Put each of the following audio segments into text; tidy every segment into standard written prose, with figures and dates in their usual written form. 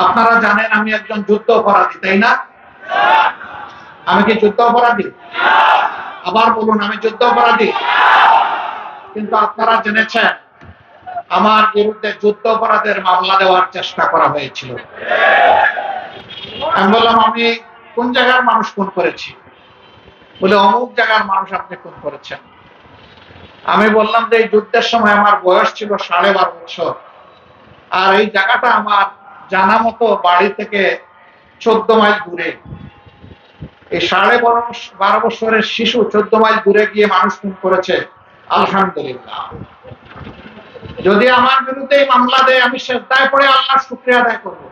আপনারা জানেন আমি একজন যুদ্ধ অপরাধী, তাই না? আমি কি যুদ্ধ অপরাধী? আবার বলুন, আমি যুদ্ধ অপরাধী? কিন্তু আপনারা জেনেছেন আমার বিরুদ্ধে যুদ্ধ অপরাধের মামলা দেওয়ার চেষ্টা করা হয়েছিল। আমি বললাম, আমি কোন জায়গার মানুষ খুন করেছি? বলে, অমুক জায়গার মানুষ আপনি খুন করেছেন। আমি বললাম যে এই যুদ্ধের সময় আমার বয়স ছিল 12.5 বছর, আর এই জায়গাটা আমার জানা মতো বাড়ি থেকে 14 মাইল দূরে। এই 12.5 বছরের শিশু 14 মাইল দূরে গিয়ে মানুষ খুন করেছে। আলহামদুলিল্লাহ, যদি আমার বিরুদ্ধে এই মামলা দেয়, আমি সেজদায় পড়ে আল্লাহর শুকরিয়া আদায় করব,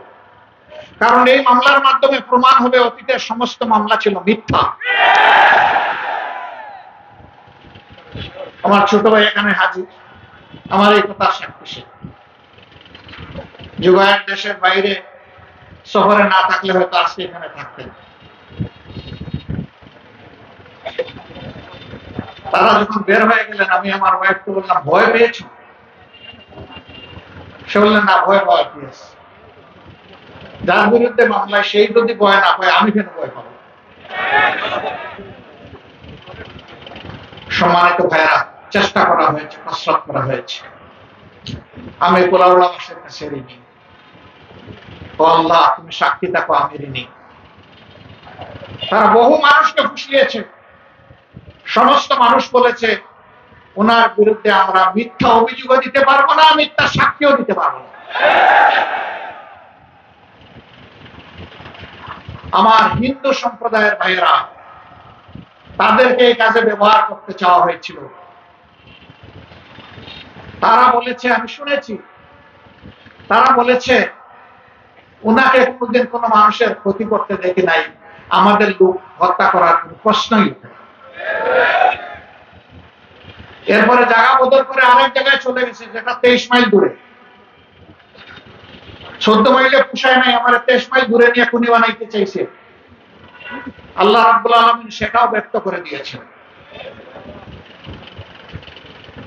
কারণ এই মামলার মাধ্যমে প্রমাণ হবে অতীতের সমস্ত মামলা ছিল মিথ্যা। আমার ছোট ভাই এখানে হাজির, আমার এই কথা সাক্ষী। জুবায়ের দেশের বাইরে শহরে না থাকলে হয়তো আজকে এখানে থাকতেন। তারা যখন বের হয়ে গেলেন, আমি আমার ওয়াইফকে বললাম, ভয় পেয়েছ? সে বললেন, না, ভয় পাওয়া পেয়েছে। যার বিরুদ্ধে মামলায় সেই যদি ভয় না পায়, আমি কেন ভয় পাবো? সম্মানিত ভাইয়েরা, চেষ্টা করা হয়েছে, কসরত করা হয়েছে। আমি পোলাউলাবাসের কাছে ঋণী। ও আল্লাহ, তুমি সাক্ষী থাকো, আমি ঋণী। তারা বহু মানুষকে ফুসলিয়েছে। সমস্ত মানুষ বলেছে ওনার বিরুদ্ধে আমরা মিথ্যা অভিযোগও দিতে পারবো না, মিথ্যা সাক্ষীও দিতে পারবো না। আমার হিন্দু সম্প্রদায়ের ভাইয়েরা, তাদেরকে এই কাজে ব্যবহার করতে চাওয়া হয়েছিল। তারা বলেছে, আমি শুনেছি, তারা বলেছে উনাকে কোনদিন কোনো মানুষের ক্ষতি করতে দেখি নাই, আমাদের লোক হত্যা করার কোন প্রশ্নই উঠে। এরপরে জায়গা বদল করে আরেক জায়গায় চলে গেছে, যেটা 23 মাইল দূরে। 14 মাইলে পুষায় নাই, আমার 23 মাইল দূরে নিয়ে খুনি বানাইতে চাইছে। আল্লাহ রাব্বুল আলামিন সেটাও ব্যক্ত করে দিয়েছেন।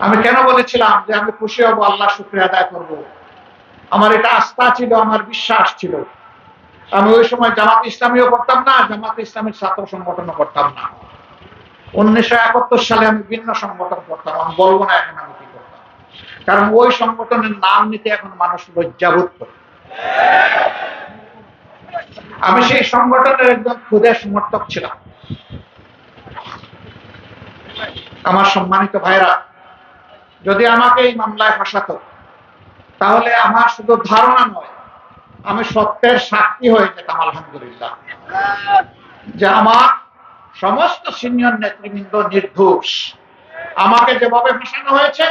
আমি কেন বলেছিলাম যে আমি খুশি হব, আল্লাহ শুকরিয়া আদায় করব? আমার এটা আস্থা ছিল, আমার বিশ্বাস ছিল। আমি ওই সময় জামাত ইসলামীও করতাম না, জামাত ইসলামীর ছাত্র সংগঠনও করতাম না। 1971 সালে আমি ভিন্ন সংগঠন করতাম। আমি বলবো না এখন আমি কি করতাম, কারণ ওই সংগঠনের নাম নিতে এখন মানুষ লজ্জাবোধ করে। আমি সেই সংগঠনের একজন ক্ষুদে সমর্থক ছিলাম। আমার সম্মানিত ভাইরা, যদি আমাকে এই মামলায় ফাঁসাতো, তাহলে আমার শুধু ধারণা নয়, আমি সত্যের সাক্ষী হয়ে যেতাম। আলহামদুলিল্লাহ, যে আমার সমস্ত সিনিয়র নেতৃবৃন্দ নির্দোষ। আমাকে যেভাবে ফাঁসানো হয়েছে,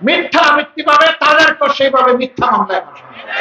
মিথ্যা ভাবে তাদেরকে সেইভাবে মিথ্যা মামলায় ফাঁসানো হয়েছে।